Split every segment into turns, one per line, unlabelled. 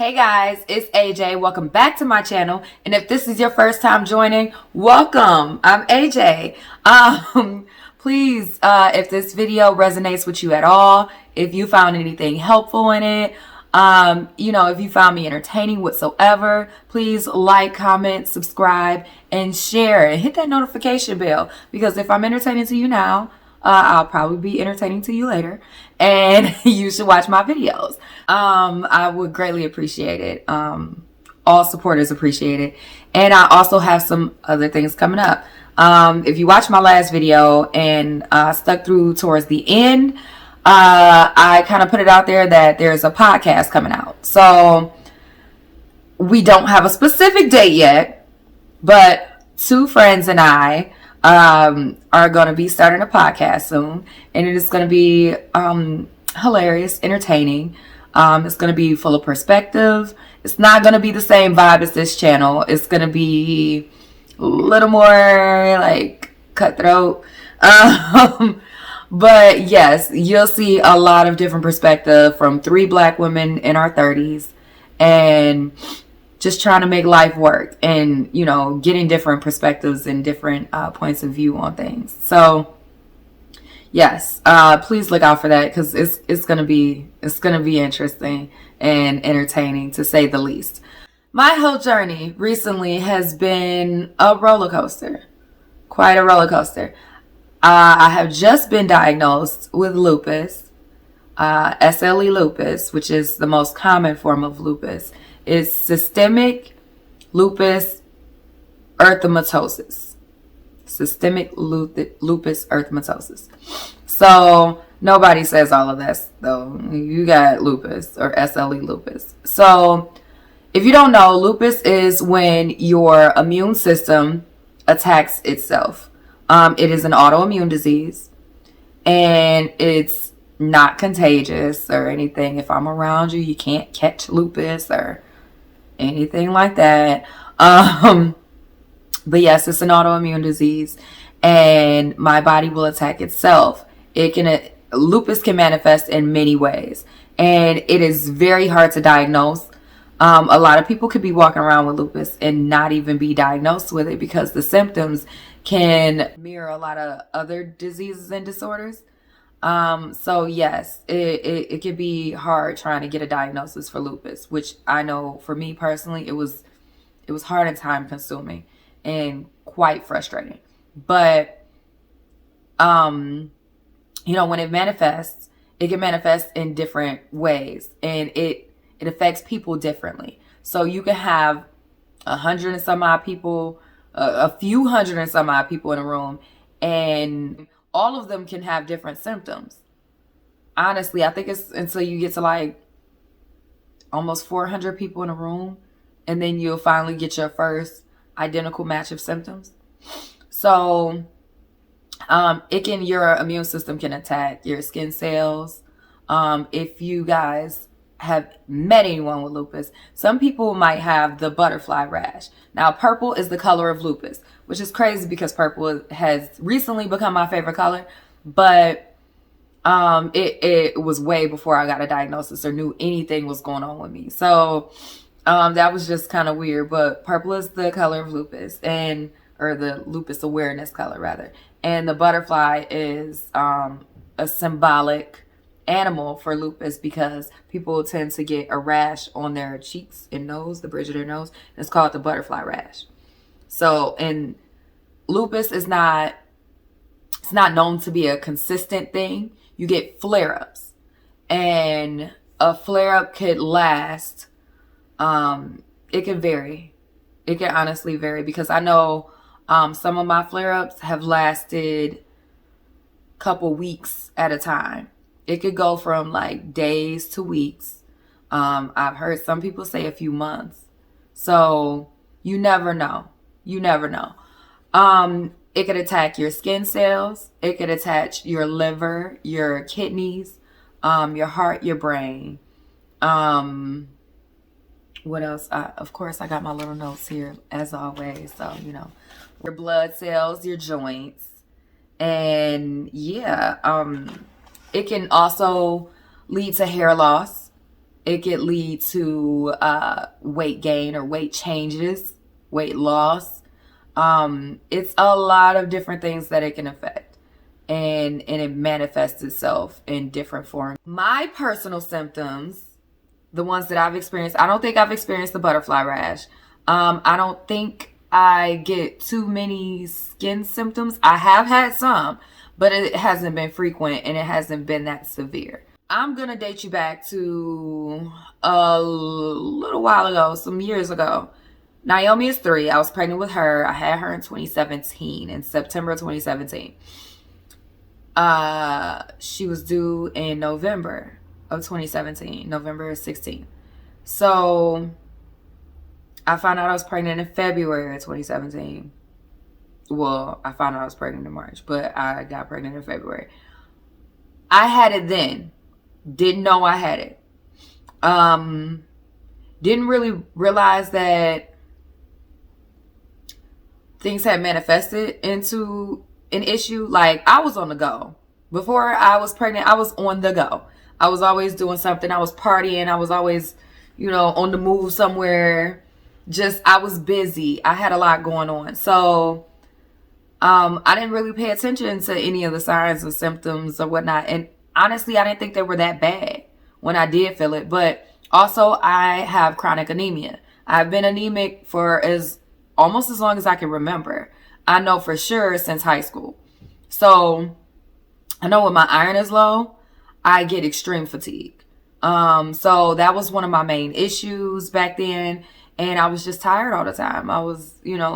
Hey guys, it's AJ. Welcome back to my channel. And if this is your first time joining, welcome. I'm AJ. Please, if this video resonates with you at all, if you found anything helpful in it, if you found me entertaining whatsoever, please like, comment, subscribe, and share. And hit that notification bell, because if I'm entertaining to you now, I'll probably be entertaining to you later, and you should watch my videos. I would greatly appreciate it. All supporters appreciate it. And I also have some other things coming up. If you watched my last video and stuck through towards the end, I kind of put it out there that there's a podcast coming out. So we don't have a specific date yet, but two friends and I are going to be starting a podcast soon, and it is going to be hilarious, entertaining. It's going to be full of perspective. It's not going to be the same vibe as this channel. It's going to be a little more like cutthroat. But yes, you'll see a lot of different perspective from three black women in our 30s, and just trying to make life work, and getting different perspectives and different points of view on things. So yes, please look out for that, because it's gonna be interesting and entertaining, to say the least. My whole journey recently has been a roller coaster, quite a roller coaster. I have just been diagnosed with lupus, SLE lupus, which is the most common form of lupus. It's systemic lupus erythematosus. Systemic lupus erythematosus. So nobody says all of this, though. You got lupus, or SLE lupus. So if you don't know, lupus is when your immune system attacks itself. It is an autoimmune disease, and it's not contagious or anything. If I'm around you, you can't catch lupus or anything like that. But yes, it's an autoimmune disease, and my body will attack itself. Lupus can manifest in many ways, and it is very hard to diagnose. A lot of people could be walking around with lupus and not even be diagnosed with it, because the symptoms can mirror a lot of other diseases and disorders. So yes, it can be hard trying to get a diagnosis for lupus, which I know for me personally, it was hard and time consuming and quite frustrating. But, when it manifests, it can manifest in different ways, and it affects people differently. So you can have 100 and some odd people, a few hundred and some odd people in a room, and all of them can have different symptoms. Honestly, I think it's until you get to like almost 400 people in a room, and then you'll finally get your first identical match of symptoms. So your immune system can attack your skin cells. If you guys have met anyone with lupus, some people might have the butterfly rash. Now, purple is the color of lupus, which is crazy because purple has recently become my favorite color, but it was way before I got a diagnosis or knew anything was going on with me. So that was just kind of weird. But purple is the color of lupus, or the lupus awareness color rather, and the butterfly is a symbolic animal for lupus, because people tend to get a rash on their cheeks and nose, the bridge of their nose, and it's called the butterfly rash. So, and lupus is not known to be a consistent thing. You get flare-ups, and a flare-up could last, it can vary. It can honestly vary, because I know some of my flare-ups have lasted a couple weeks at a time. It could go from like days to weeks. I've heard some people say a few months. So you never know. You never know. It could attack your skin cells. It could attach your liver, your kidneys, your heart, your brain. What else? Of course, I got my little notes here as always. So, your blood cells, your joints. And yeah, it can also lead to hair loss. It could lead to weight gain or weight changes, weight loss. It's a lot of different things that it can affect. And it manifests itself in different forms. My personal symptoms, the ones that I've experienced, I don't think I've experienced the butterfly rash. I don't think I get too many skin symptoms. I have had some, but it hasn't been frequent and it hasn't been that severe. I'm going to date you back to a little while ago, some years ago. Naomi is 3. I was pregnant with her. I had her in 2017, in September 2017. She was due in November of 2017, November 16th. So I found out I was pregnant in February of 2017. Well, I found out I was pregnant in March, but I got pregnant in February. I had it then. Didn't know I had it. Didn't really realize that things had manifested into an issue. Like, I was on the go. Before I was pregnant, I was on the go. I was always doing something. I was partying. I was always, on the move somewhere. I was busy. I had a lot going on. So, I didn't really pay attention to any of the signs or symptoms or whatnot. And honestly, I didn't think they were that bad when I did feel it. But also, I have chronic anemia. I've been anemic for almost as long as I can remember. I know for sure since high school. So I know when my iron is low, I get extreme fatigue. So that was one of my main issues back then. And I was just tired all the time. I was,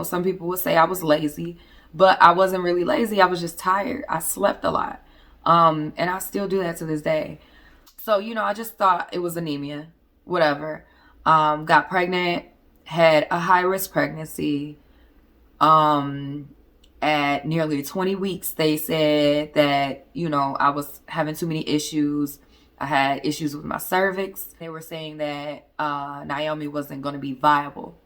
some people would say I was lazy, but I wasn't really lazy. I was just tired. I slept a lot. And I still do that to this day. So, I just thought it was anemia, whatever. Got pregnant, had a high risk pregnancy. At nearly 20 weeks, they said that, I was having too many issues. I had issues with my cervix. They were saying that Naomi wasn't going to be viable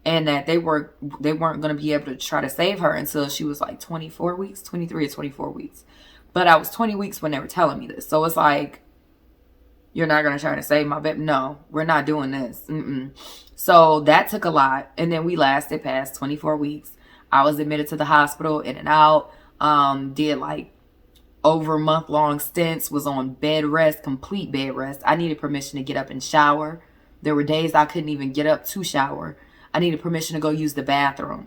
and that they weren't going to be able to try to save her until she was like 24 weeks, 23 or 24 weeks. But I was 20 weeks when they were telling me this. So it's like, you're not going to try to save my baby? No, we're not doing this. So that took a lot. And then we lasted past 24 weeks. I was admitted to the hospital, in and out. Did like over month-long stints, was on bed rest, complete bed rest. I needed permission to get up and shower. There were days I couldn't even get up to shower. I needed permission to go use the bathroom.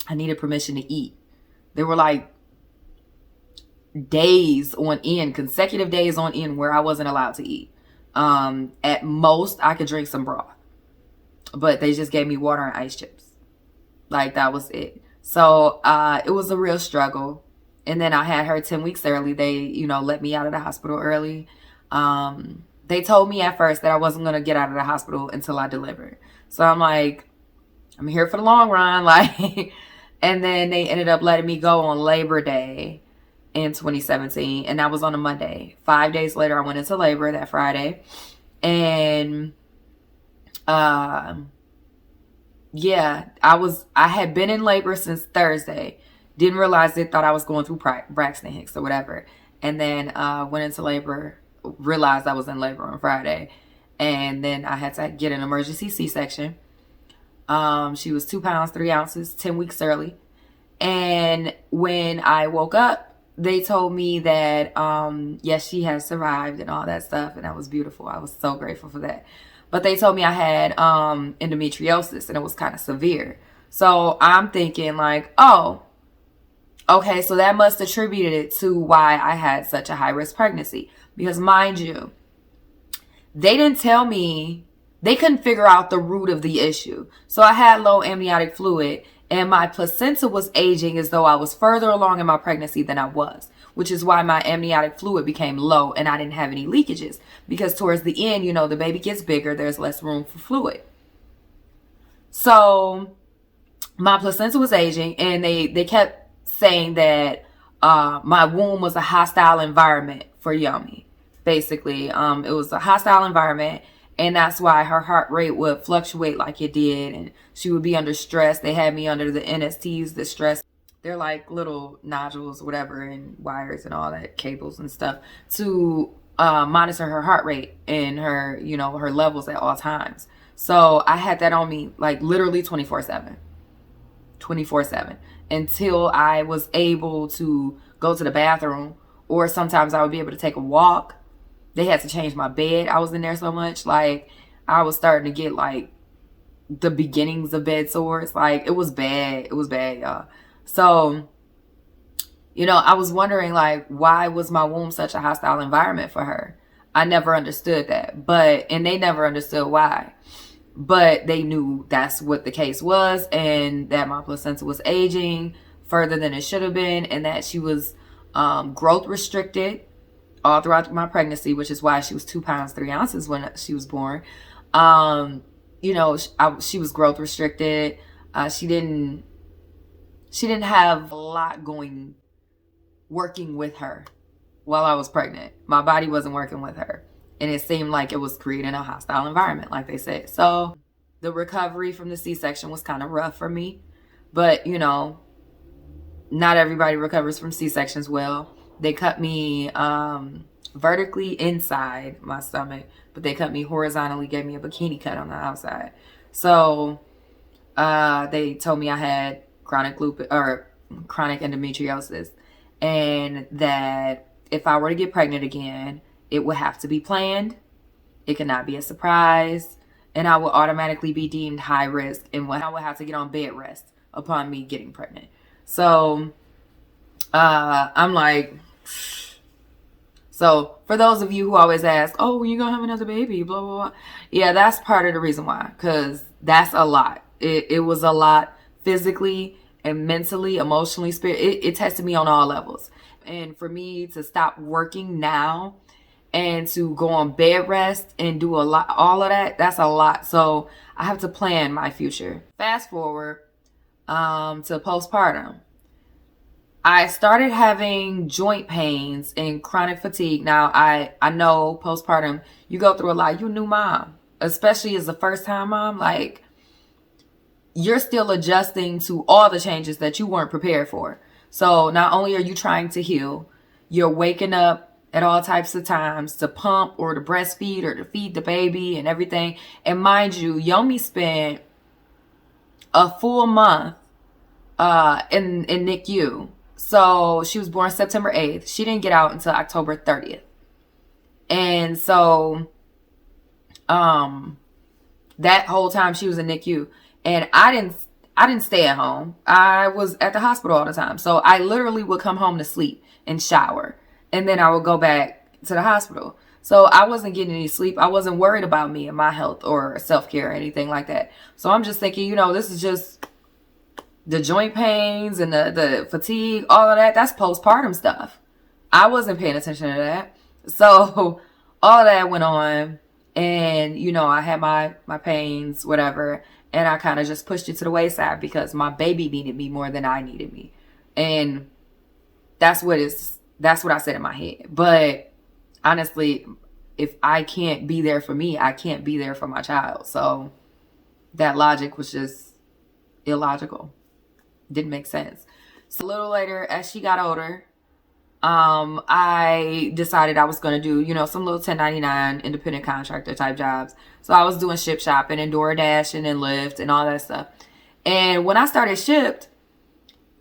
I needed permission to eat. There were like days on end, consecutive days on end where I wasn't allowed to eat. At most, I could drink some broth. But they just gave me water and ice chips. Like, that was it. So, it was a real struggle. And then I had her 10 weeks early. They, let me out of the hospital early. They told me at first that I wasn't going to get out of the hospital until I delivered. So I'm like, I'm here for the long run. Like, and then they ended up letting me go on Labor Day in 2017. And that was on a Monday. 5 days later, I went into labor that Friday. And, yeah, I had been in labor since Thursday. Didn't realize they thought I was going through Braxton Hicks or whatever. And then went into labor, realized I was in labor on Friday. And then I had to get an emergency C-section. She was 2 pounds, 3 ounces, 10 weeks early. And when I woke up, they told me that, yes, she has survived and all that stuff. And that was beautiful. I was so grateful for that. But they told me I had endometriosis and it was kind of severe. So I'm thinking like, oh, okay, so that must attribute it to why I had such a high-risk pregnancy. Because mind you, they didn't tell me, they couldn't figure out the root of the issue. So I had low amniotic fluid and my placenta was aging as though I was further along in my pregnancy than I was, which is why my amniotic fluid became low and I didn't have any leakages. Because towards the end, the baby gets bigger, there's less room for fluid. So my placenta was aging and they kept saying that my womb was a hostile environment for Yomi. Basically, it was a hostile environment, and that's why her heart rate would fluctuate like it did, and she would be under stress. They had me under the NSTs, the stress. They're like little nodules, whatever, and wires and all that, cables and stuff to monitor her heart rate and her, her levels at all times. So I had that on me like literally 24/7. 24/7 until I was able to go to the bathroom, or sometimes I would be able to take a walk. They had to change my bed. I was in there so much. Like, I was starting to get like the beginnings of bed sores. Like, it was bad. It was bad, y'all. So, I was wondering, like, why was my womb such a hostile environment for her? I never understood that. And they never understood why. But they knew that's what the case was, and that my placenta was aging further than it should have been, and that she was growth restricted all throughout my pregnancy, which is why she was 2 pounds 3 ounces when she was born. She was growth restricted. She didn't have a lot working with her while I was pregnant. My body wasn't working with her. And it seemed like it was creating a hostile environment, like they said. So the recovery from the C-section was kind of rough for me. But, not everybody recovers from C-sections well. They cut me vertically inside my stomach, but they cut me horizontally, gave me a bikini cut on the outside. So they told me I had chronic endometriosis, and that if I were to get pregnant again, it would have to be planned. It could not be a surprise. And I would automatically be deemed high risk, and I would have to get on bed rest upon me getting pregnant. So I'm like, so for those of you who always ask, oh, when you gonna have another baby, blah, blah, blah. Yeah, that's part of the reason why, because that's a lot. It was a lot physically and mentally, emotionally, it tested me on all levels. And for me to stop working now and to go on bed rest and do all of that, that's a lot. So I have to plan my future. Fast forward to postpartum. I started having joint pains and chronic fatigue. Now, I know postpartum, you go through a lot. You're a new mom, especially as a first-time mom. Like, you're still adjusting to all the changes that you weren't prepared for. So not only are you trying to heal, you're waking up at all types of times to pump or to breastfeed or to feed the baby and everything. And mind you, Yomi spent a full month in NICU. So she was born September 8th. She didn't get out until October 30th. And so that whole time she was in NICU. And I didn't stay at home. I was at the hospital all the time. So I literally would come home to sleep and shower. And then I would go back to the hospital. So I wasn't getting any sleep. I wasn't worried about me and my health or self-care or anything like that. So I'm just thinking, this is just the joint pains and the fatigue, all of that. That's postpartum stuff. I wasn't paying attention to that. So all of that went on. And, I had my pains, whatever. And I kind of just pushed it to the wayside because my baby needed me more than I needed me. And that's what I said in my head. But honestly, if I can't be there for me, I can't be there for my child. So that logic was just illogical. Didn't make sense. So a little later, as she got older, I decided I was going to do, some little 1099 independent contractor type jobs. So I was doing Ship Shopping and DoorDashing and Lyft and all that stuff. And when I started Shipt,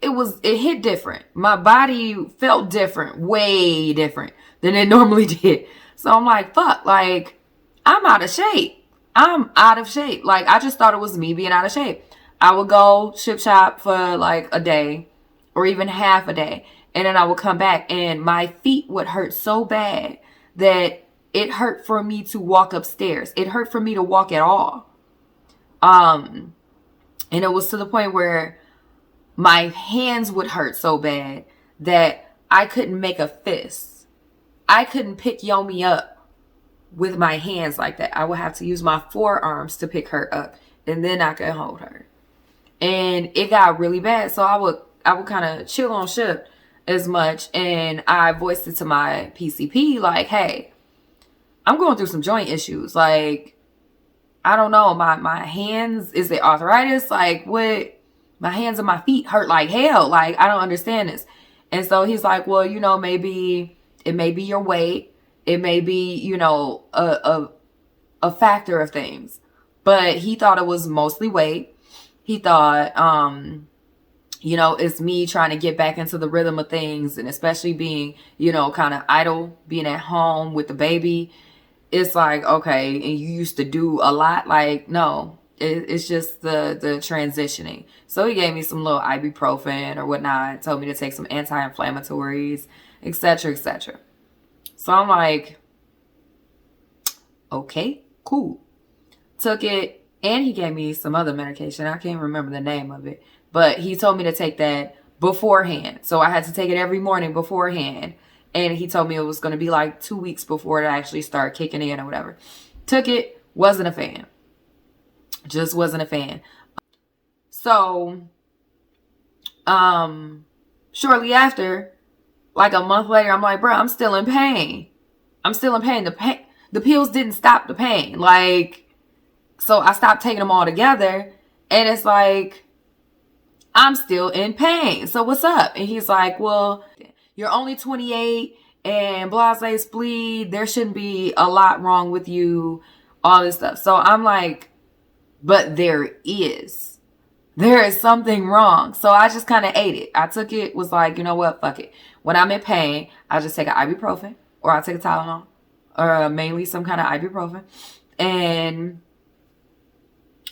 it hit different. My body felt different, way different than it normally did. So I'm like, fuck, like, I'm out of shape. I'm out of shape. Like, I just thought it was me being out of shape. I would go Ship Shop for like a day or even half a day. And then I would come back and my feet would hurt so bad that it hurt for me to walk upstairs. It hurt for me to walk at all. And it was to the point where my hands would hurt so bad that I couldn't make a fist. I couldn't pick Yomi up with my hands like that. I would have to use my forearms to pick her up, and then I could hold her. And it got really bad. So I would kind of chill on Shipt as much. And I voiced it to my PCP like, hey, I'm going through some joint issues. Like, I don't know, my hands, is it arthritis? Like, what? My hands and my feet hurt like hell. Like, I don't understand this. And so he's like, well, maybe it may be your weight. It may be, you know, a factor of things. But he thought it was mostly weight. He thought, you know, it's me trying to get back into the rhythm of things, and especially being, you know, kind of idle, being at home with the baby. It's like, okay, and you used to do a lot. Like, no, it's just the transitioning. So he gave me some little ibuprofen or whatnot, told me to take some anti-inflammatories, etc., etc. So I'm like, okay, cool. Took it, and he gave me some other medication. I can't remember the name of it, but he told me to take that beforehand. So I had to take it every morning beforehand. And he told me it was going to be like 2 weeks before it actually started kicking in or whatever. Took it, wasn't a fan. Just wasn't a fan. So, shortly after, like a month later, I'm like, bro, I'm still in pain. I'm still in pain. The pills didn't stop the pain. Like, so I stopped taking them all together. And it's like, I'm still in pain. So what's up? And he's like, well, you're only 28 and blase spleed. There shouldn't be a lot wrong with you. All this stuff. So I'm like, but there is. There is something wrong. So I just kind of ate it. I took it, was like, you know what? Fuck it. When I'm in pain, I just take an ibuprofen or I take a Tylenol or mainly some kind of ibuprofen. And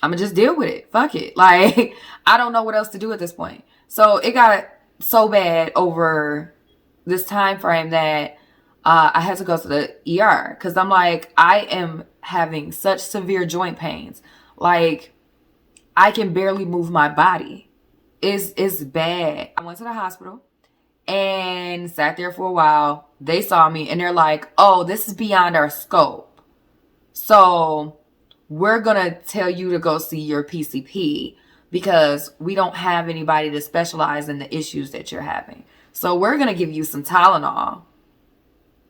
I'm going to just deal with it. Fuck it. Like, I don't know what else to do at this point. So it got so bad over this time frame that I had to go to the ER because I'm like, I am having such severe joint pains. Like, I can barely move my body. It's bad. I went to the hospital and sat there for a while. They saw me and they're like, oh, this is beyond our scope. So we're going to tell you to go see your PCP because we don't have anybody to specialize in the issues that you're having. So we're going to give you some Tylenol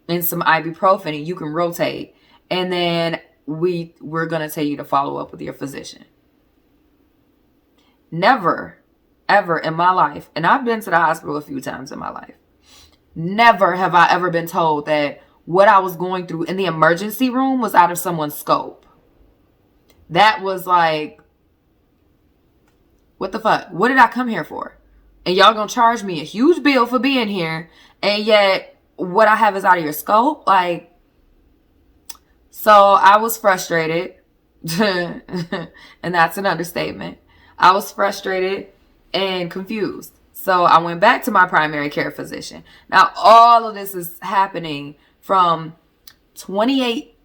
and some ibuprofen and you can rotate. And then we're going to tell you to follow up with your physician. Never, ever in my life, and I've been to the hospital a few times in my life, never have I ever been told that what I was going through in the emergency room was out of someone's scope. That was like, what the fuck? What did I come here for? And y'all gonna charge me a huge bill for being here, and yet what I have is out of your scope? Like, so I was frustrated, and that's an understatement. I was frustrated and confused. So I went back to my primary care physician. Now, all of this is happening from 28,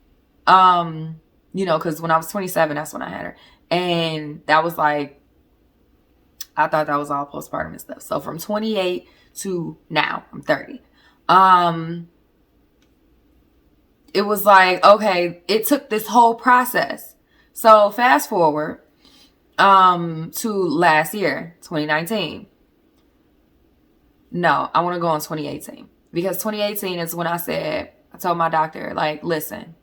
you know, because when I was 27, that's when I had her. And that was like, I thought that was all postpartum and stuff. So from 28 to now, I'm 30. It was like, okay, it took this whole process. So fast forward to last year, 2019. No, I want to go on 2018 because 2018 is when I told my doctor, like, listen,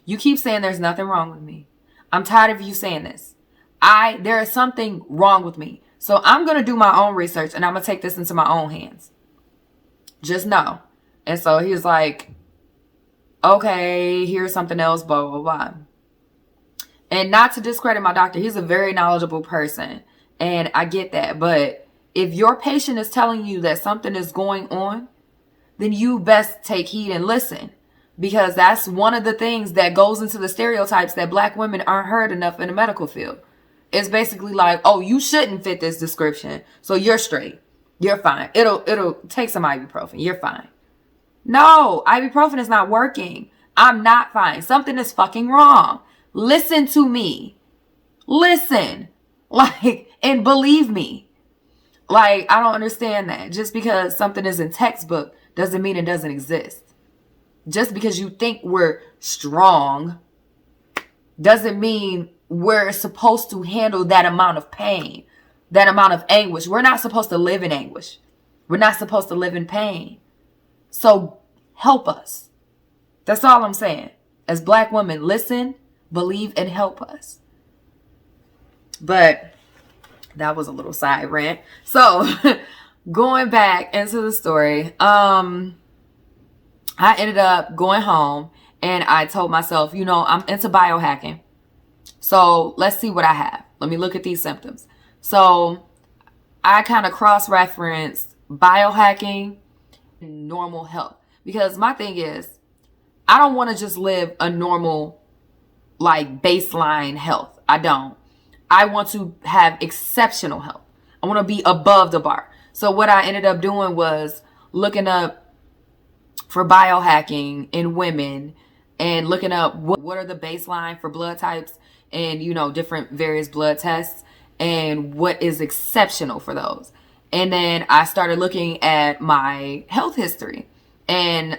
you keep saying there's nothing wrong with me. I'm tired of you saying this. There is something wrong with me. So I'm going to do my own research and I'm going to take this into my own hands. Just know. And so he was like, okay, here's something else, blah, blah, blah. And not to discredit my doctor, he's a very knowledgeable person. And I get that. But if your patient is telling you that something is going on, then you best take heed and listen. Because that's one of the things that goes into the stereotypes that Black women aren't heard enough in the medical field. It's basically like, oh, you shouldn't fit this description, so you're straight. You're fine. It'll take some ibuprofen. You're fine. No, ibuprofen is not working. I'm not fine. Something is fucking wrong. Listen to me. Listen. Like, and believe me. Like, I don't understand that. Just because something is in textbook doesn't mean it doesn't exist. Just because you think we're strong doesn't mean we're supposed to handle that amount of pain, that amount of anguish. We're not supposed to live in anguish. We're not supposed to live in pain. So help us. That's all I'm saying. As Black women, listen, believe, and help us. But that was a little side rant. So going back into the story, I I ended up going home and I told myself, you know, I'm into biohacking. So let's see what I have. Let me look at these symptoms. So I kind of cross-referenced biohacking and normal health. Because my thing is, I don't want to just live a normal, like, baseline health. I don't. I want to have exceptional health. I want to be above the bar. So what I ended up doing was looking up for biohacking in women and looking up what are the baseline for blood types and, you know, different various blood tests and what is exceptional for those. And then I started looking at my health history and,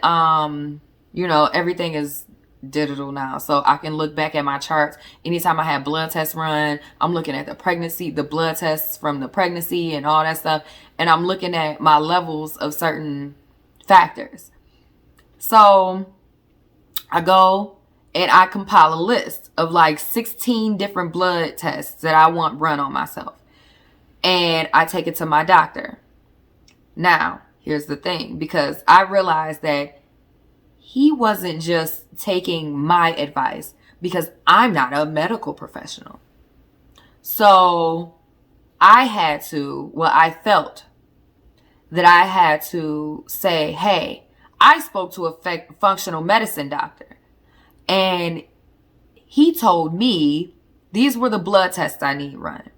you know, everything is digital now. So I can look back at my charts. Anytime I have blood tests run, I'm looking at the pregnancy, the blood tests from the pregnancy and all that stuff. And I'm looking at my levels of certain factors. So I go and I compile a list of like 16 different blood tests that I want run on myself. And I take it to my doctor. Now, here's the thing, because I realized that he wasn't just taking my advice because I'm not a medical professional. So I felt that I had to say, hey, I spoke to a functional medicine doctor and he told me these were the blood tests I need run.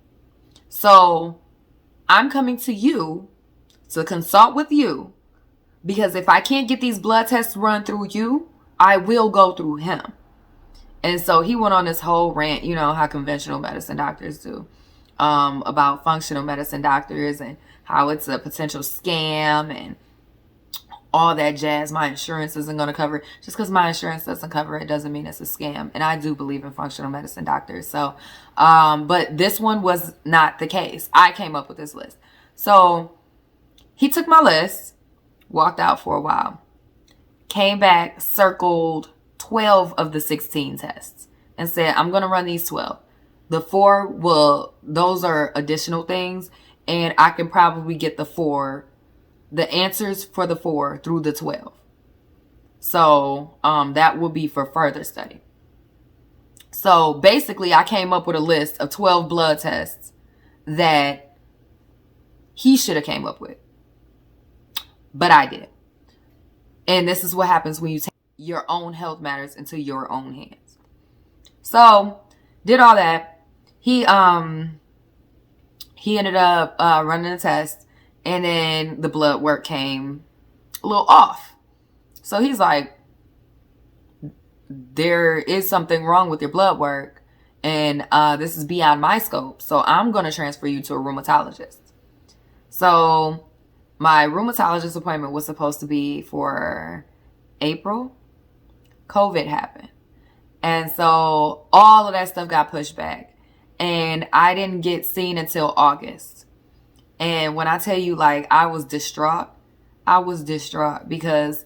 So I'm coming to you to consult with you because if I can't get these blood tests run through you, I will go through him. And so he went on this whole rant, you know, how conventional medicine doctors do, about functional medicine doctors and how it's a potential scam and all that jazz. My insurance isn't going to cover it. Just because my insurance doesn't cover it doesn't mean it's a scam. And I do believe in functional medicine doctors. So, but this one was not the case. I came up with this list. So he took my list, walked out for a while, came back, circled 12 of the 16 tests and said, I'm going to run these 12. The 4 those are additional things. And I can probably get the answers for the 4 through the 12. So that will be for further study. So basically I came up with a list of 12 blood tests that he should have came up with. But I did. And this is what happens when you take your own health matters into your own hands. So did all that. He ended up running a test. And then the blood work came a little off. So he's like, there is something wrong with your blood work. And this is beyond my scope. So I'm going to transfer you to a rheumatologist. So my rheumatologist appointment was supposed to be for April. COVID happened. And so all of that stuff got pushed back. And I didn't get seen until August. And when I tell you, like, I was distraught because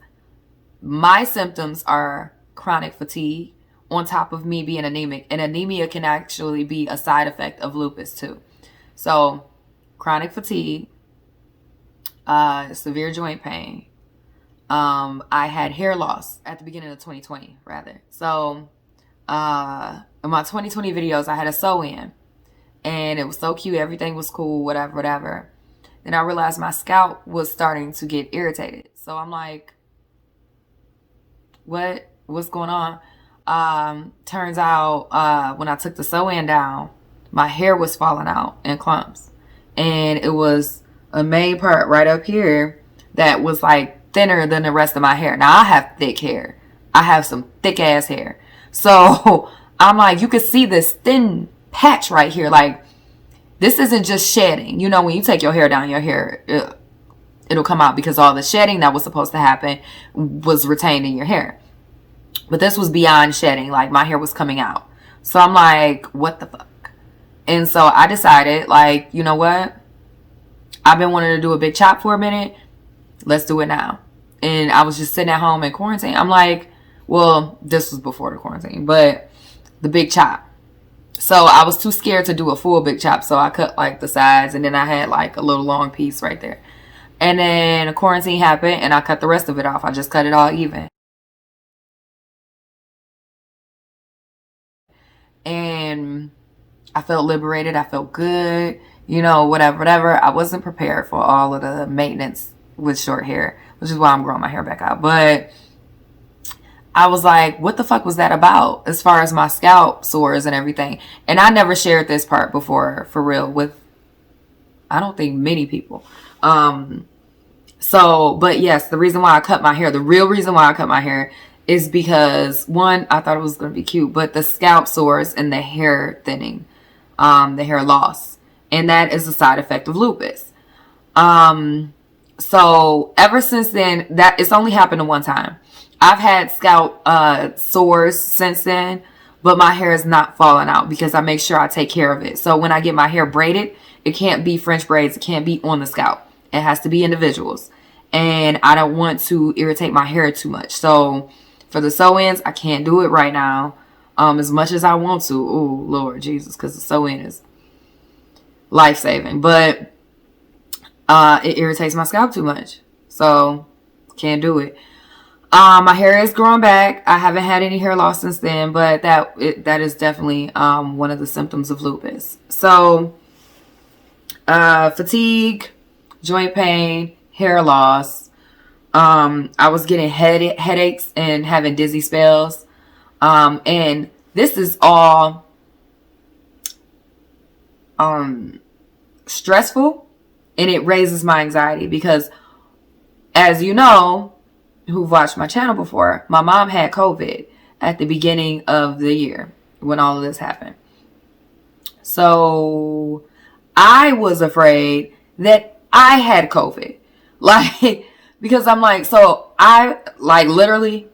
my symptoms are chronic fatigue on top of me being anemic. And anemia can actually be a side effect of lupus too. So chronic fatigue, severe joint pain. I had hair loss at the beginning of 2020, rather. So in my 2020 videos, I had a sew-in. And it was so cute. Everything was cool, whatever. Then I realized my scalp was starting to get irritated. So I'm like, what's going on? Turns out when I took the sew-in down, my hair was falling out in clumps. And it was a main part right up here that was like thinner than the rest of my hair. Now I have thick hair. I have some thick ass hair. So I'm like, you could see this thin patch right here. Like, this isn't just shedding. You know, when you take your hair down, your hair, it'll come out because all the shedding that was supposed to happen was retained in your hair. But this was beyond shedding. Like, my hair was coming out. So I'm like, what the fuck? And so I decided, like, you know what? I've been wanting to do a big chop for a minute. Let's do it now. And I was just sitting at home in quarantine. I'm like, well, this was before the quarantine, but the big chop. So I was too scared to do a full big chop. So I cut like the sides and then I had like a little long piece right there. And then quarantine happened and I cut the rest of it off. I just cut it all even. And I felt liberated. I felt good. You know, whatever. I wasn't prepared for all of the maintenance with short hair, which is why I'm growing my hair back out. But I was like, what the fuck was that about as far as my scalp sores and everything? And I never shared this part before, for real, with, I don't think, many people. So, but yes, the reason why I cut my hair, the real reason why I cut my hair is because, one, I thought it was going to be cute, but the scalp sores and the hair thinning, the hair loss. And that is a side effect of lupus. So ever since then, that it's only happened one time. I've had scalp sores since then, but my hair is not falling out because I make sure I take care of it. So when I get my hair braided, it can't be French braids. It can't be on the scalp. It has to be individuals. And I don't want to irritate my hair too much. So for the sew-ins, I can't do it right now as much as I want to. Oh, Lord Jesus, because the sew-in is life-saving. But it irritates my scalp too much. So can't do it. My hair is growing back. I haven't had any hair loss since then, but that is definitely one of the symptoms of lupus. So fatigue, joint pain, hair loss. I was getting headaches and having dizzy spells. And this is all stressful, and it raises my anxiety because, as you know, who've watched my channel before, my mom had COVID at the beginning of the year when all of this happened. So I was afraid that I had COVID. Like, because I'm like, so I, like, literally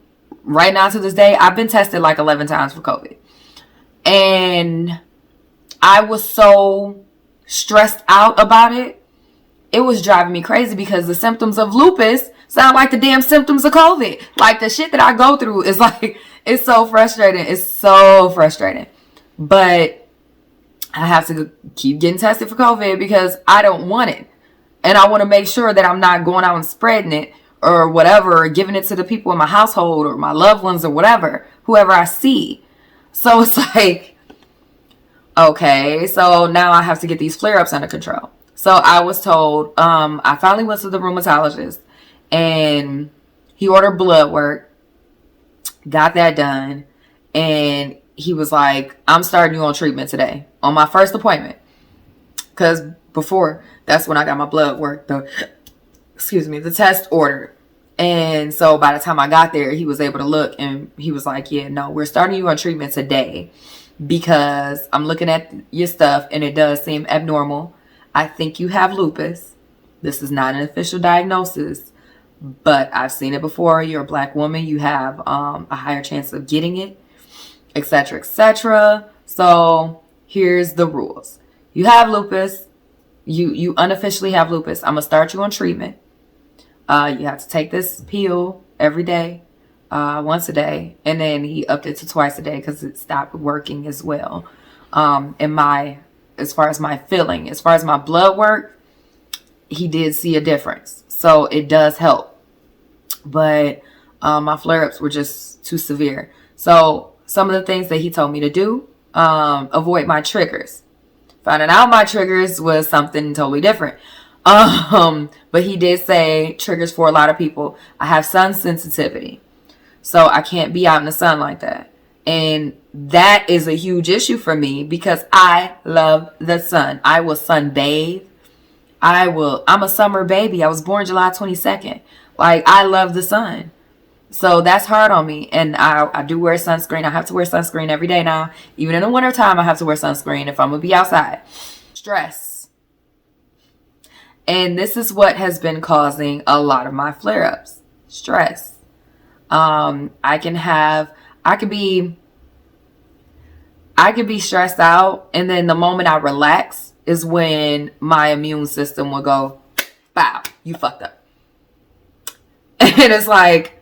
right now to this day, I've been tested like 11 times for COVID. And I was so stressed out about it. It was driving me crazy because the symptoms of lupus sound like the damn symptoms of COVID. Like, the shit that I go through is like, it's so frustrating. It's so frustrating. But I have to keep getting tested for COVID because I don't want it. And I want to make sure that I'm not going out and spreading it or whatever, or giving it to the people in my household or my loved ones or whatever, whoever I see. So it's like, okay, so now I have to get these flare-ups under control. So I was told, I finally went to the rheumatologist and he ordered blood work, got that done. And he was like, I'm starting you on treatment today on my first appointment. Because before, that's when I got my blood work, the test ordered. And so by the time I got there, he was able to look and he was like, yeah, no, we're starting you on treatment today because I'm looking at your stuff and it does seem abnormal. I think you have lupus. This is not an official diagnosis, but I've seen it before. You're a black woman. You have a higher chance of getting it, etc., etc. So here's the rules. You have lupus. You unofficially have lupus. I'm going to start you on treatment. You have to take this pill every day, once a day. And then he upped it to twice a day because it stopped working as well. As far as my feeling, as far as my blood work, he did see a difference. So it does help. But my flare-ups were just too severe. So some of the things that he told me to do, avoid my triggers. Finding out my triggers was something totally different. But he did say triggers for a lot of people. I have sun sensitivity. So I can't be out in the sun like that. And that is a huge issue for me because I love the sun. I will sunbathe. I'm a summer baby. I was born July 22nd. Like, I love the sun. So that's hard on me. And I do wear sunscreen. I have to wear sunscreen every day now. Even in the wintertime, I have to wear sunscreen if I'm going to be outside. Stress. And this is what has been causing a lot of my flare-ups. Stress. I could be stressed out, and then the moment I relax is when my immune system will go, bow, you fucked up. And it's like,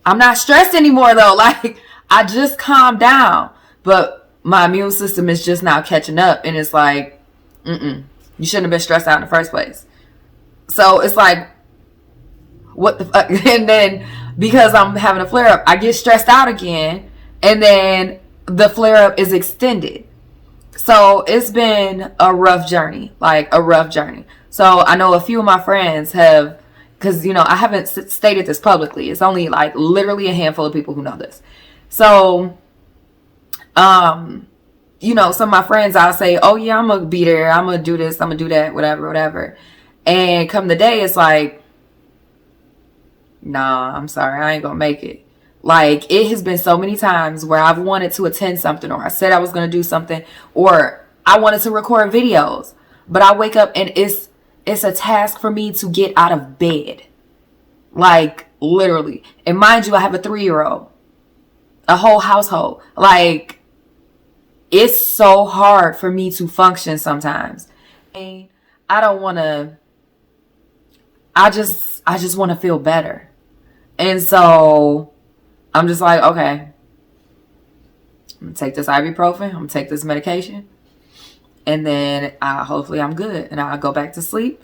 I'm not stressed anymore though. Like, I just calmed down, but my immune system is just now catching up, and it's like, you shouldn't have been stressed out in the first place. So it's like, what the fuck? And then because I'm having a flare up, I get stressed out again, and then the flare up is extended. So it's been a rough journey, like a rough journey. So I know a few of my friends have, because, you know, I haven't stated this publicly. It's only like literally a handful of people who know this. So, you know, some of my friends, I'll say, oh yeah, I'm going to be there. I'm going to do this. I'm going to do that, whatever, whatever. And come the day, it's like, nah, I'm sorry. I ain't going to make it. Like, it has been so many times where I've wanted to attend something, or I said I was going to do something, or I wanted to record videos, but I wake up and it's a task for me to get out of bed. Like, literally. And mind you, I have a 3-year-old, a whole household. Like, it's so hard for me to function sometimes. And I don't want to, I just want to feel better. And so I'm just like, okay, I'm going to take this ibuprofen. I'm going to take this medication. And then hopefully I'm good. And I'll go back to sleep.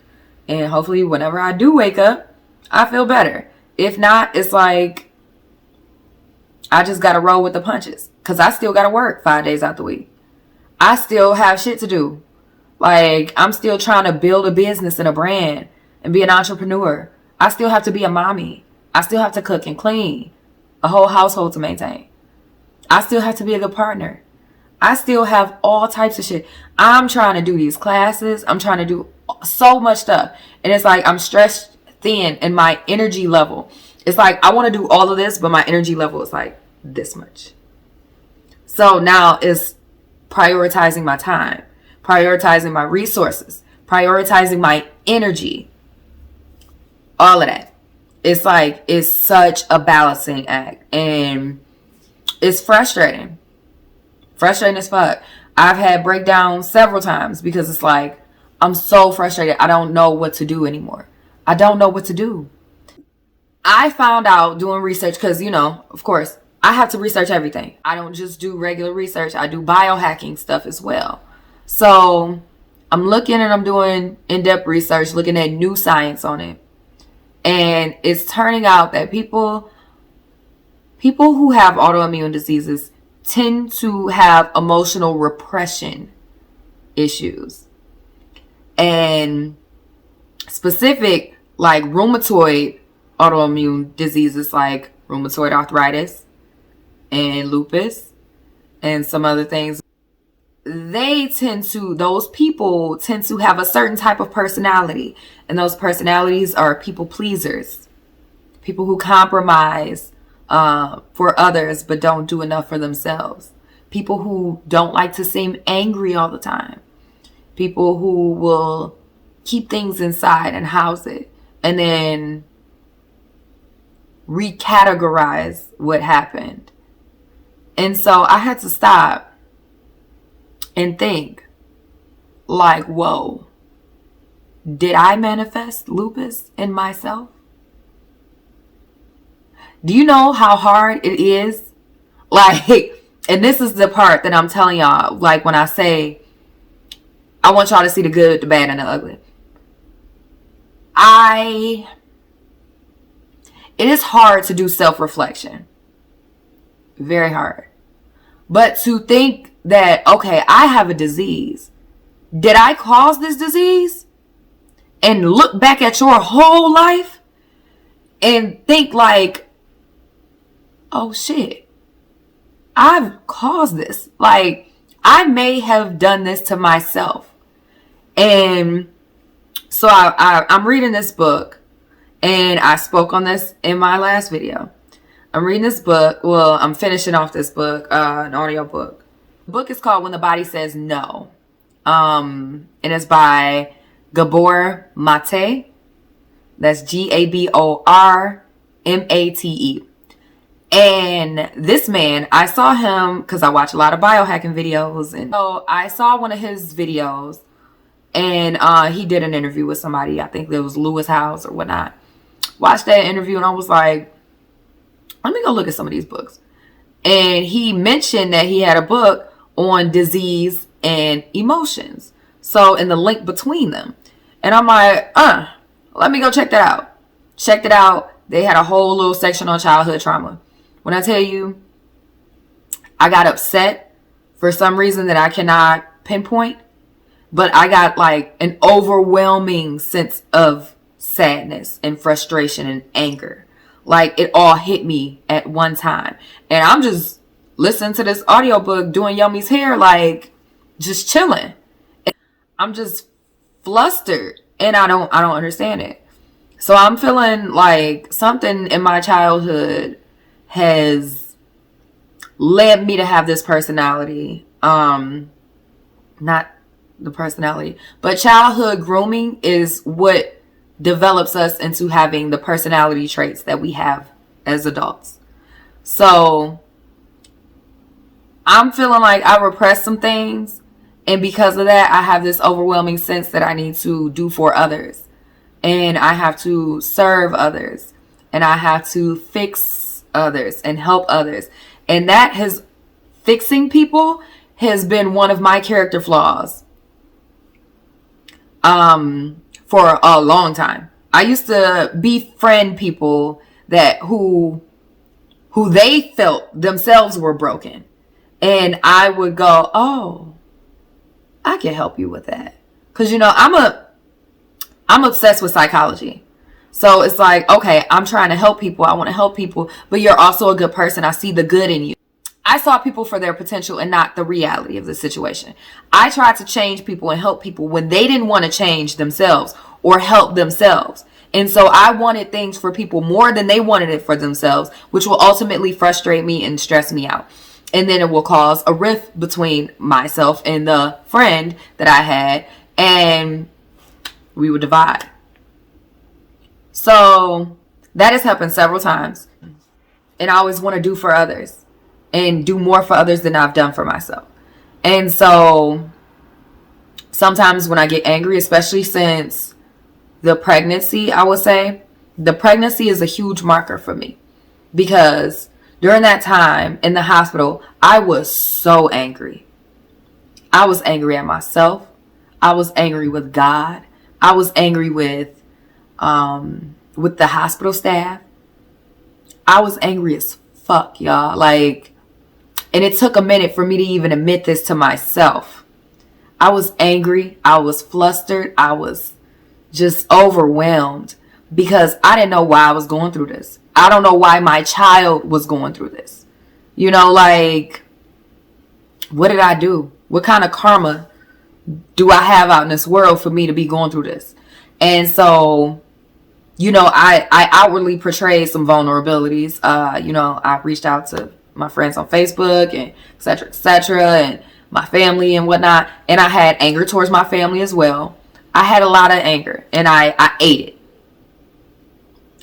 And hopefully whenever I do wake up, I feel better. If not, it's like, I just got to roll with the punches. Because I still got to work 5 days out the week. I still have shit to do. Like, I'm still trying to build a business and a brand and be an entrepreneur. I still have to be a mommy. I still have to cook and clean. A whole household to maintain. I still have to be a good partner. I still have all types of shit. I'm trying to do these classes. I'm trying to do so much stuff. And it's like I'm stretched thin in my energy level. It's like I want to do all of this, but my energy level is like this much. So now it's prioritizing my time, prioritizing my resources, prioritizing my energy. All of that. It's like, it's such a balancing act. And it's frustrating. Frustrating as fuck. I've had breakdowns several times because it's like, I'm so frustrated. I don't know what to do anymore. I don't know what to do. I found out doing research because, you know, of course, I have to research everything. I don't just do regular research. I do biohacking stuff as well. So I'm looking and I'm doing in-depth research, looking at new science on it. And it's turning out that people who have autoimmune diseases tend to have emotional repression issues. And specific, like rheumatoid autoimmune diseases like rheumatoid arthritis and lupus and some other things, those people tend to have a certain type of personality. And those personalities are people pleasers. People who compromise for others but don't do enough for themselves. People who don't like to seem angry all the time. People who will keep things inside and house it. And then recategorize what happened. And so I had to stop and think, like, whoa, did I manifest lupus in myself? Do you know how hard it is? Like, and this is the part that I'm telling y'all, like when I say, I want y'all to see the good, the bad, and the ugly. It is hard to do self-reflection. Very hard. But to think that, okay, I have a disease. Did I cause this disease? And look back at your whole life and think like, oh shit, I've caused this. Like, I may have done this to myself. And so I'm reading this book, and I spoke on this in my last video. I'm reading this book. Well, I'm finishing off this book, an audio book. The book is called When the Body Says No. And it's by Gabor Mate. That's Gabormate. And this man, I saw him because I watch a lot of biohacking videos. And so I saw one of his videos, and he did an interview with somebody. I think it was Lewis House or whatnot. Watched that interview and I was like, let me go look at some of these books. And he mentioned that he had a book on disease and emotions. So, in the link between them. And I'm like, let me go check that out. checked it out. They had a whole little section on childhood trauma. When I tell you, I got upset for some reason that I cannot pinpoint, but I got like an overwhelming sense of sadness and frustration and anger. Like it all hit me at one time. And I'm just listening to this audiobook doing Yummy's hair, like just chilling. And I'm just flustered and I don't understand it. So I'm feeling like something in my childhood has led me to have this personality. Not the personality, but childhood grooming is what develops us into having the personality traits that we have as adults. So I'm feeling like I repressed some things, and because of that, I have this overwhelming sense that I need to do for others, and I have to serve others, and I have to fix others and help others. And that has, fixing people has been one of my character flaws for a long time. I used to befriend people that who they felt themselves were broken. And I would go, oh, I can help you with that. Because, you know, I'm obsessed with psychology. So it's like, okay, I'm trying to help people. I want to help people. But you're also a good person. I see the good in you. I saw people for their potential and not the reality of the situation. I tried to change people and help people when they didn't want to change themselves or help themselves. And so I wanted things for people more than they wanted it for themselves, which will ultimately frustrate me and stress me out. And then it will cause a rift between myself and the friend that I had, and we would divide. So that has happened several times. And I always want to do for others and do more for others than I've done for myself. And so sometimes when I get angry, especially since the pregnancy, I would say the pregnancy is a huge marker for me, because during that time in the hospital, I was so angry. I was angry at myself. I was angry with God. I was angry with the hospital staff. I was angry as fuck, y'all. Like, and it took a minute for me to even admit this to myself. I was angry. I was flustered. I was just overwhelmed because I didn't know why I was going through this. I don't know why my child was going through this. You know, like, what did I do? What kind of karma do I have out in this world for me to be going through this? And so, you know, I outwardly portrayed some vulnerabilities. You know, I reached out to my friends on Facebook and et cetera, and my family and whatnot. And I had anger towards my family as well. I had a lot of anger, and I ate it.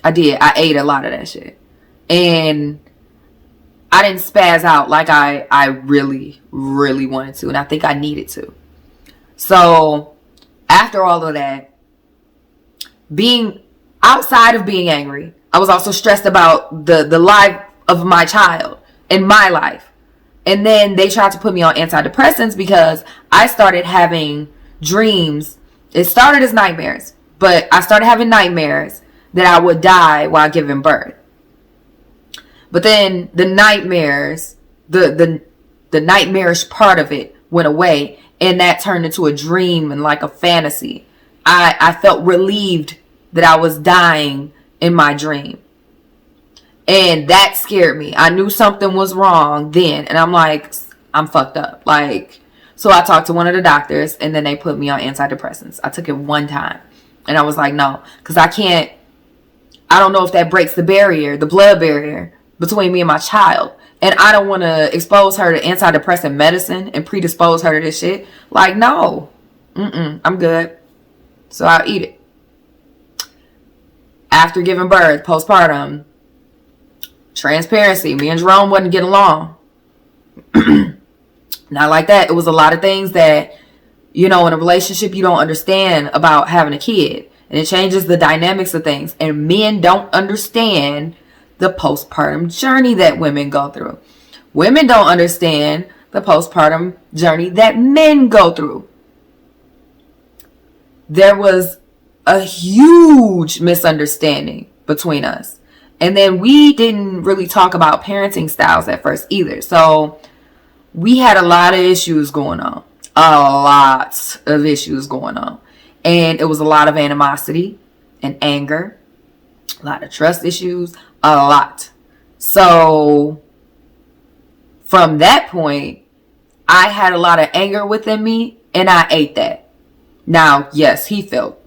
I did. I ate a lot of that shit. And I didn't spaz out like I really, really wanted to. And I think I needed to. So after all of that, being outside of being angry, I was also stressed about the life of my child and my life. And then they tried to put me on antidepressants because I started having dreams. It started as nightmares, but I started having nightmares that I would die while giving birth. But then the nightmares, the nightmarish part of it went away, and that turned into a dream and like a fantasy. I felt relieved that I was dying in my dream. And that scared me. I knew something was wrong then. And I'm like, I'm fucked up. Like, so I talked to one of the doctors, and then they put me on antidepressants. I took it one time. And I was like, no, because I don't know if that breaks the barrier, the blood barrier between me and my child. And I don't want to expose her to antidepressant medicine and predispose her to this shit. Like, no. I'm good. So I'll eat it. After giving birth, postpartum, transparency, me and Jerome wasn't getting along. Not like that. It was a lot of things that, you know, in a relationship you don't understand about having a kid. And it changes the dynamics of things. And men don't understand the postpartum journey that women go through. Women don't understand the postpartum journey that men go through. There was a huge misunderstanding between us. And then we didn't really talk about parenting styles at first either. So we had a lot of issues going on. A lot of issues going on. And it was a lot of animosity and anger. A lot of trust issues. A lot. So from that point, I had a lot of anger within me, and I ate that. Now, yes, he felt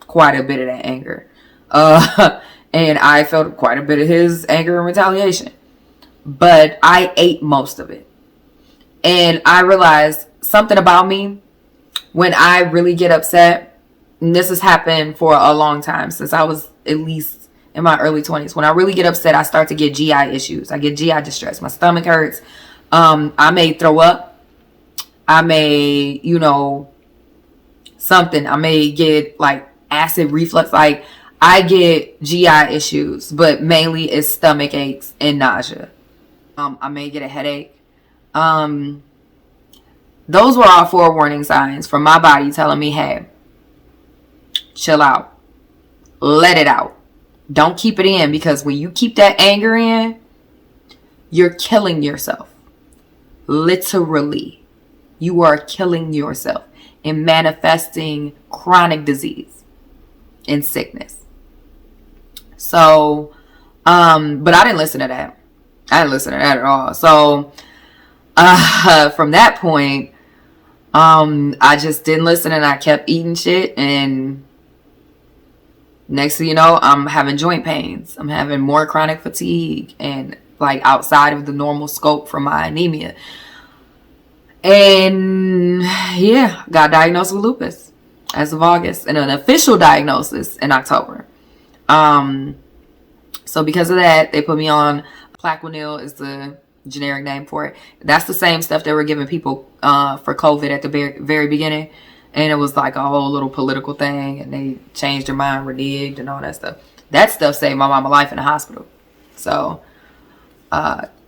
quite a bit of that anger. And I felt quite a bit of his anger and retaliation. But I ate most of it. And I realized something about me when I really get upset, and this has happened for a long time, since I was at least in my early 20s. When I really get upset, I start to get GI issues. I get GI distress. My stomach hurts. I may throw up. I may, something. I may get like acid reflux. Like, I get GI issues, but mainly it's stomach aches and nausea. I may get a headache. Those were all forewarning signs from my body telling me, hey, chill out. Let it out. Don't keep it in, because when you keep that anger in, you're killing yourself. Literally. You are killing yourself and manifesting chronic disease and sickness. So, but I didn't listen to that. I didn't listen to that at all. So, from that point, I just didn't listen, and I kept eating shit, and next thing you know, I'm having joint pains. I'm having more chronic fatigue, and like outside of the normal scope for my anemia. And yeah, got diagnosed with lupus as of August, and an official diagnosis in October. So because of that, they put me on Plaquenil, is the generic name for it. That's the same stuff they were giving people for COVID at the very beginning. And it was like a whole little political thing, and they changed their mind, reneged, and all that stuff. That stuff saved my mama life in the hospital. So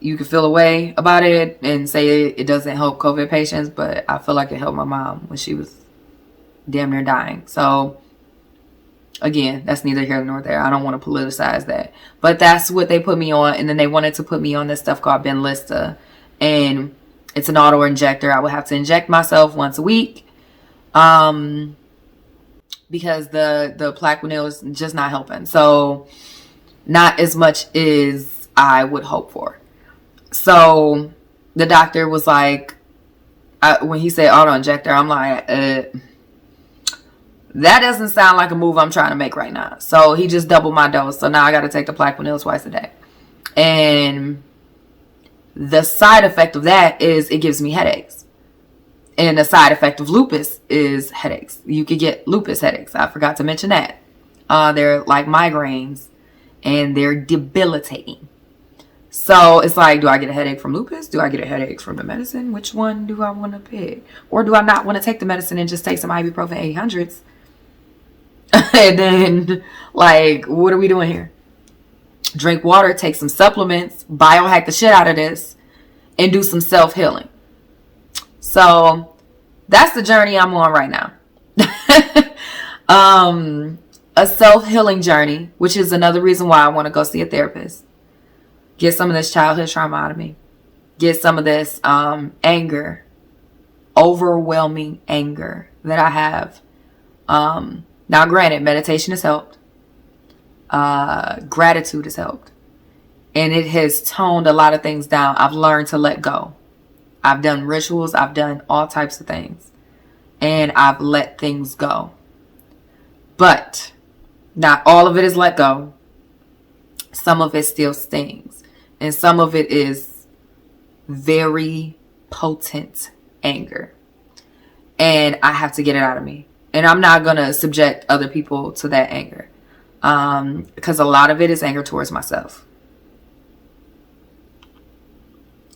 you can feel a way about it and say it doesn't help COVID patients, but I feel like it helped my mom when she was damn near dying. So again, that's neither here nor there. I don't want to politicize that. But that's what they put me on. And then they wanted to put me on this stuff called Benlysta. And it's an auto injector. I would have to inject myself once a week. Because the Plaquenil is just not helping. So not as much as I would hope for. So the doctor was like, when he said auto injector, I'm like, that doesn't sound like a move I'm trying to make right now. So he just doubled my dose. So now I got to take the Plaquenil twice a day. And the side effect of that is it gives me headaches. And the side effect of lupus is headaches. You could get lupus headaches. I forgot to mention that. They're like migraines, and they're debilitating. So it's like, do I get a headache from lupus? Do I get a headache from the medicine? Which one do I want to pick? Or do I not want to take the medicine and just take some ibuprofen 800s? And then, like, what are we doing here? Drink water, take some supplements, biohack the shit out of this, and do some self-healing. So that's the journey I'm on right now. A self-healing journey, which is another reason why I want to go see a therapist. Get some of this childhood trauma out of me. Get some of this anger, overwhelming anger that I have. Now, granted, meditation has helped. Gratitude has helped. And it has toned a lot of things down. I've learned to let go. I've done rituals. I've done all types of things. And I've let things go. But not all of it is let go. Some of it still stings. And some of it is very potent anger. And I have to get it out of me. And I'm not going to subject other people to that anger. Because a lot of it is anger towards myself.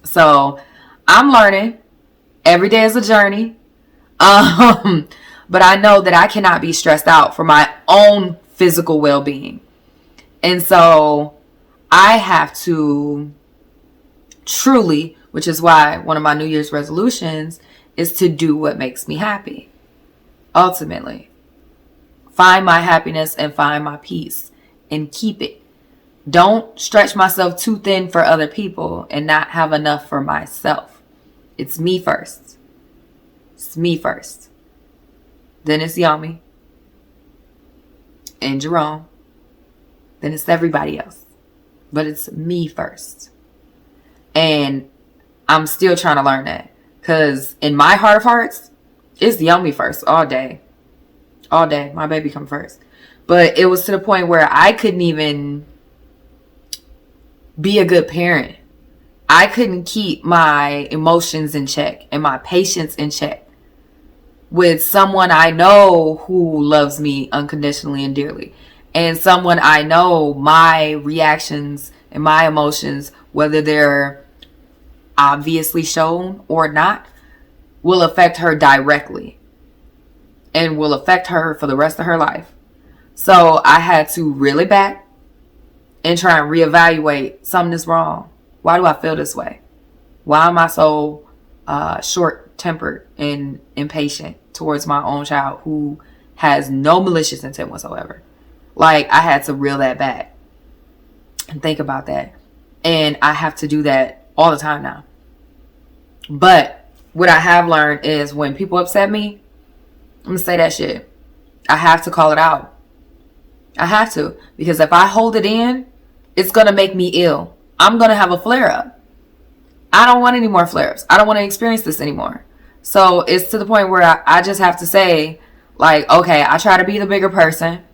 So I'm learning. Every day is a journey. But I know that I cannot be stressed out for my own physical well-being. And so I have to truly, which is why one of my New Year's resolutions is to do what makes me happy. Ultimately. find my happiness and find my peace and keep it. Don't stretch myself too thin for other people and not have enough for myself. It's me first. It's me first. Then it's Yami and Jerome. Then it's everybody else. But it's me first. And I'm still trying to learn that. Because in my heart of hearts, it's Yami first all day. All day. My baby come first. But it was to the point where I couldn't even be a good parent. I couldn't keep my emotions in check and my patience in check with someone I know who loves me unconditionally and dearly. And someone I know my reactions and my emotions, whether they're obviously shown or not, will affect her directly and will affect her for the rest of her life. So I had to reel it back and try and reevaluate. Something is wrong. Why do I feel this way? Why am I so short-tempered and impatient towards my own child who has no malicious intent whatsoever? Like, I had to reel that back and think about that. And I have to do that all the time now. But what I have learned is when people upset me, I'm going to say that shit. I have to call it out. I have to. Because if I hold it in, it's going to make me ill. I'm going to have a flare-up. I don't want any more flare-ups. I don't want to experience this anymore. So it's to the point where I just have to say, like, okay, I try to be the bigger person.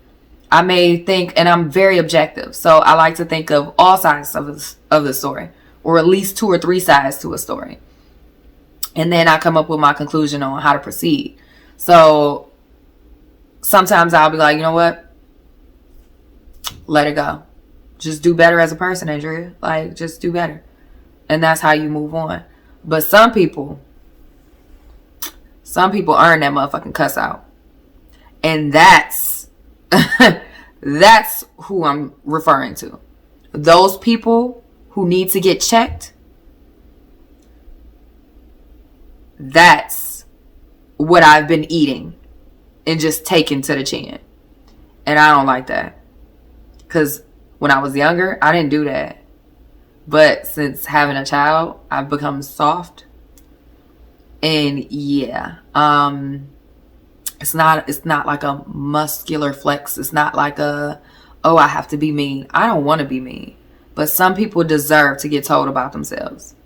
I may think, and I'm very objective. So I like to think of all sides of the story. Or at least 2 or 3 sides to a story. And then I come up with my conclusion on how to proceed. So sometimes I'll be like, you know what? Let it go. Just do better as a person, Andrea. Like, just do better. And that's how you move on. But some people earn that motherfucking cuss out. And that's who I'm referring to. Those people who need to get checked. That's what I've been eating and just taking to the chin. And I don't like that. Because when I was younger, I didn't do that. But since having a child, I've become soft. And yeah, it's not like a muscular flex. It's not like I have to be mean. I don't want to be mean. But some people deserve to get told about themselves.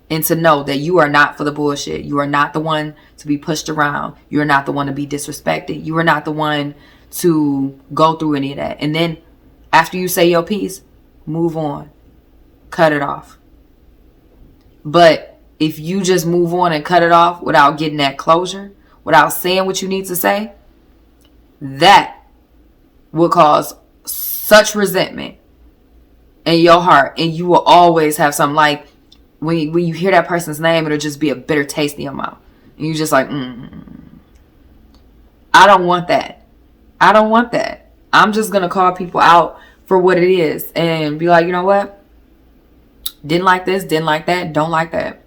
And to know that you are not for the bullshit. You are not the one to be pushed around. You are not the one to be disrespected. You are not the one to go through any of that. And then after you say your piece, move on. Cut it off. But if you just move on and cut it off without getting that closure, without saying what you need to say, that will cause such resentment in your heart. And you will always have something like, when you hear that person's name, it'll just be a bitter taste in your mouth. And you're just like, I don't want that. I don't want that. I'm just going to call people out for what it is and be like, you know what? Didn't like this, didn't like that, don't like that.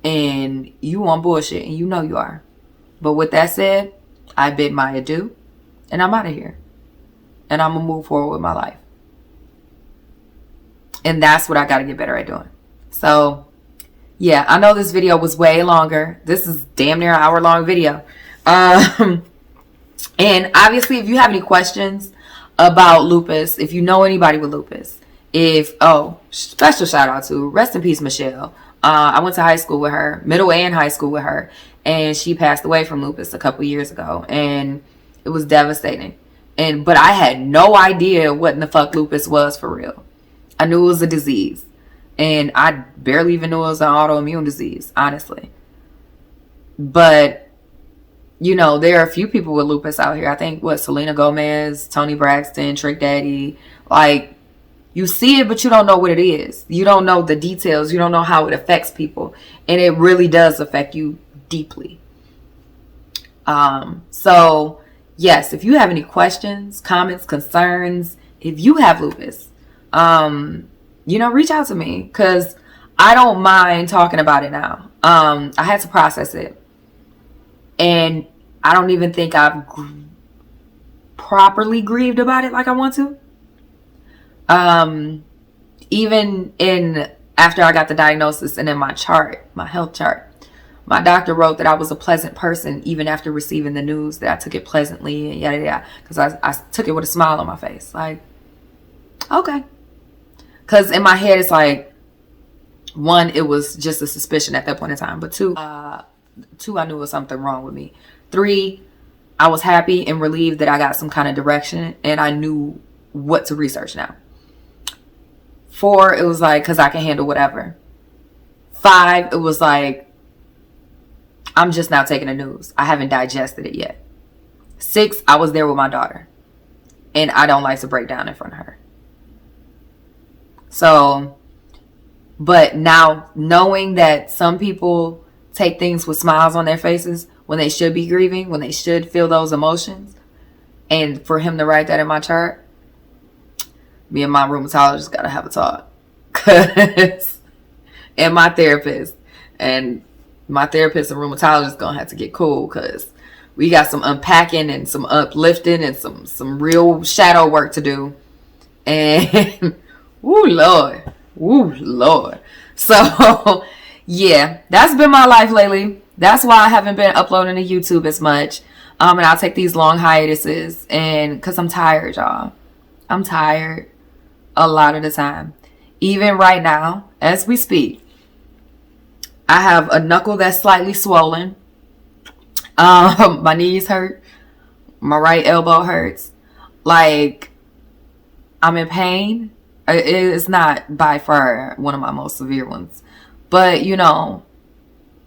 And you on bullshit, and you know you are. But with that said, I bid my adieu, and I'm out of here. And I'm going to move forward with my life. And that's what I got to get better at doing. So, yeah, I know this video was way longer. This is damn near an hour-long video. And obviously, if you have any questions about lupus, if you know anybody with lupus, special shout out to, rest in peace, Michelle. I went to high school with her, middle and high school with her, and she passed away from lupus a couple years ago, and it was devastating. But I had no idea what in the fuck lupus was for real. I knew it was a disease, and I barely even knew it was an autoimmune disease, honestly. But, you know, there are a few people with lupus out here. I think, Selena Gomez, Tony Braxton, Trick Daddy. Like, you see it, but you don't know what it is. You don't know the details. You don't know how it affects people. And it really does affect you deeply. So, yes, if you have any questions, comments, concerns, if you have lupus, reach out to me, because I don't mind talking about it now. I had to process it. And I don't even think I've properly grieved about it like I want to. Even in after I got the diagnosis and in my chart, my health chart, my doctor wrote that I was a pleasant person even after receiving the news, that I took it pleasantly and yada yada. Because I took it with a smile on my face. Like, okay. Because in my head, it's like, one, it was just a suspicion at that point in time. But two, I knew it was something wrong with me. 3, I was happy and relieved that I got some kind of direction and I knew what to research now. 4, it was like, because I can handle whatever. 5, it was like, I'm just now taking the news. I haven't digested it yet. 6, I was there with my daughter. And I don't like to break down in front of her. So, but now knowing that some people take things with smiles on their faces when they should be grieving, when they should feel those emotions, and for him to write that in my chart, me and my rheumatologist got to have a talk. And my therapist. And my therapist and rheumatologist going to have to get cool because we got some unpacking and some uplifting and some real shadow work to do. And, woo, Lord. Woo, Lord. So, yeah, that's been my life lately. That's why I haven't been uploading to YouTube as much. And I'll take these long hiatuses and because I'm tired, y'all. I'm tired a lot of the time. Even right now, as we speak, I have a knuckle that's slightly swollen. My knees hurt. My right elbow hurts. Like, I'm in pain. It's not by far one of my most severe ones. But, you know,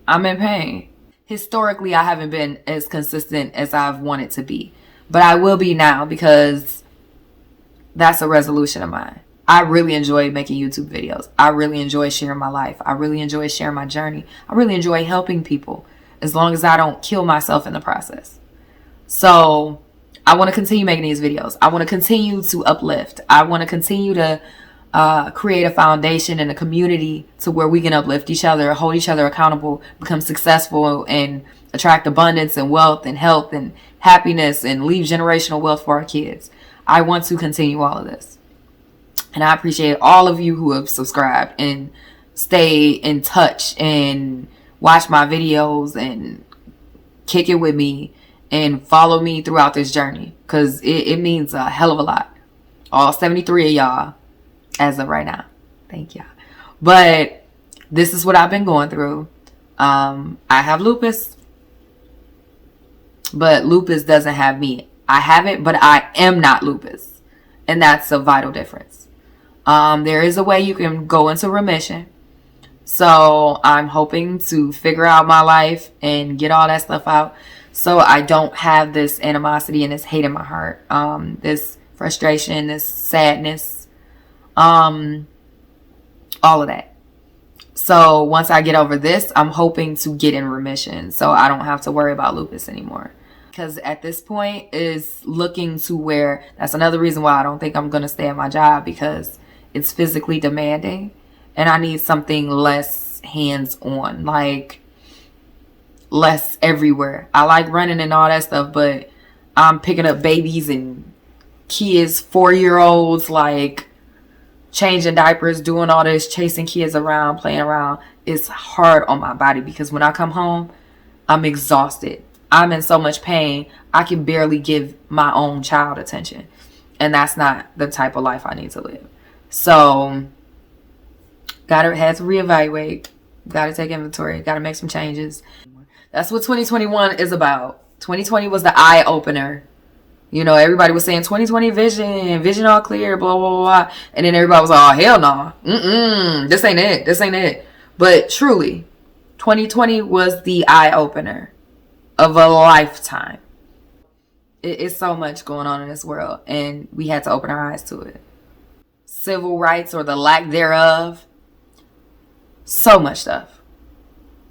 I'm in pain. Historically, I haven't been as consistent as I've wanted to be. But I will be now because that's a resolution of mine. I really enjoy making YouTube videos. I really enjoy sharing my life. I really enjoy sharing my journey. I really enjoy helping people as long as I don't kill myself in the process. So I want to continue making these videos. I want to continue to uplift. I want to continue to create a foundation and a community to where we can uplift each other, hold each other accountable, become successful, and attract abundance and wealth and health and happiness and leave generational wealth for our kids. I want to continue all of this. And I appreciate all of you who have subscribed and stay in touch and watch my videos and kick it with me and follow me throughout this journey. Because it means a hell of a lot. All 73 of y'all as of right now. Thank y'all. But this is what I've been going through. I have lupus. But lupus doesn't have me. I have it, but I am not lupus. And that's a vital difference. There is a way you can go into remission. So I'm hoping to figure out my life and get all that stuff out. So I don't have this animosity and this hate in my heart. This frustration, this sadness. All of that. So once I get over this, I'm hoping to get in remission. So I don't have to worry about lupus anymore. Because at this point is looking to where, that's another reason why I don't think I'm going to stay at my job, because it's physically demanding and I need something less hands-on, like less everywhere. I like running and all that stuff, but I'm picking up babies and kids, 4-year-olds, like changing diapers, doing all this, chasing kids around, playing around. It's hard on my body because when I come home, I'm exhausted. I'm in so much pain, I can barely give my own child attention. And that's not the type of life I need to live. So, had to reevaluate, gotta take inventory, gotta make some changes. That's what 2021 is about. 2020 was the eye opener. You know, everybody was saying 2020 vision all clear, blah, blah, blah. And then everybody was like, oh, hell no. This ain't it. This ain't it. But truly, 2020 was the eye opener of a lifetime. It's so much going on in this world, and we had to open our eyes to it. Civil rights or the lack thereof. So much stuff.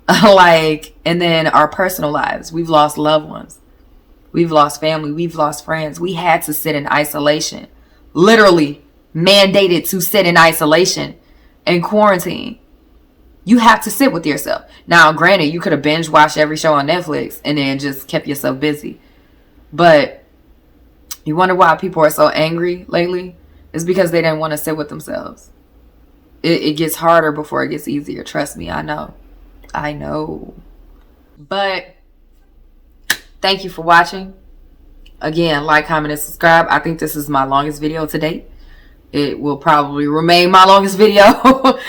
And then our personal lives. We've lost loved ones. We've lost family. We've lost friends. We had to sit in isolation. Literally mandated to sit in isolation and quarantine. You have to sit with yourself. Now, granted, you could have binge watched every show on Netflix and then just kept yourself busy. But you wonder why people are so angry lately? It's because they didn't want to sit with themselves. It gets harder before it gets easier. Trust me, I know. I know. But thank you for watching. Again, like, comment, and subscribe. I think this is my longest video to date. It will probably remain my longest video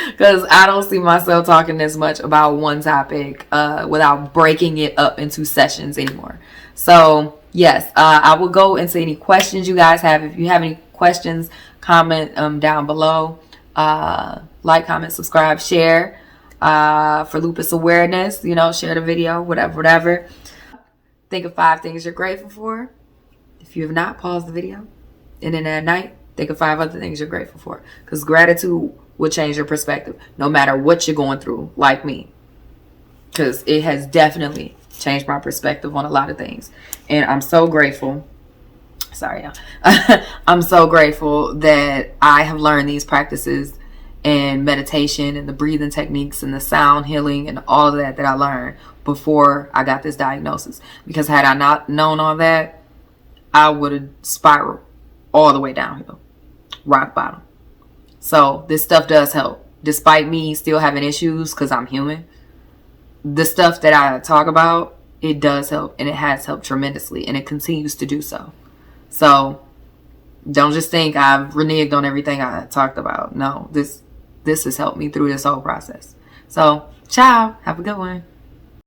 because I don't see myself talking this much about one topic without breaking it up into sessions anymore. So yes, I will go into any questions you guys have. If you have any questions, comment down below. Like, comment, subscribe, share for lupus awareness. You know, share the video, whatever. Think of 5 things you're grateful for. If you have not, pause the video, and then at night, think of 5 other things you're grateful for, because gratitude will change your perspective no matter what you're going through, like me, because it has definitely changed my perspective on a lot of things. And I'm so grateful. Sorry, y'all. I'm so grateful that I have learned these practices and meditation and the breathing techniques and the sound healing and all of that I learned before I got this diagnosis. Because had I not known all that, I would have spiraled all the way downhill, rock bottom. So this stuff does help, despite me still having issues, because I'm human. The stuff that I talk about, it does help, and it has helped tremendously, and it continues to do so. So don't just think I've reneged on everything I talked about. No, this has helped me through this whole process. So ciao, have a good one.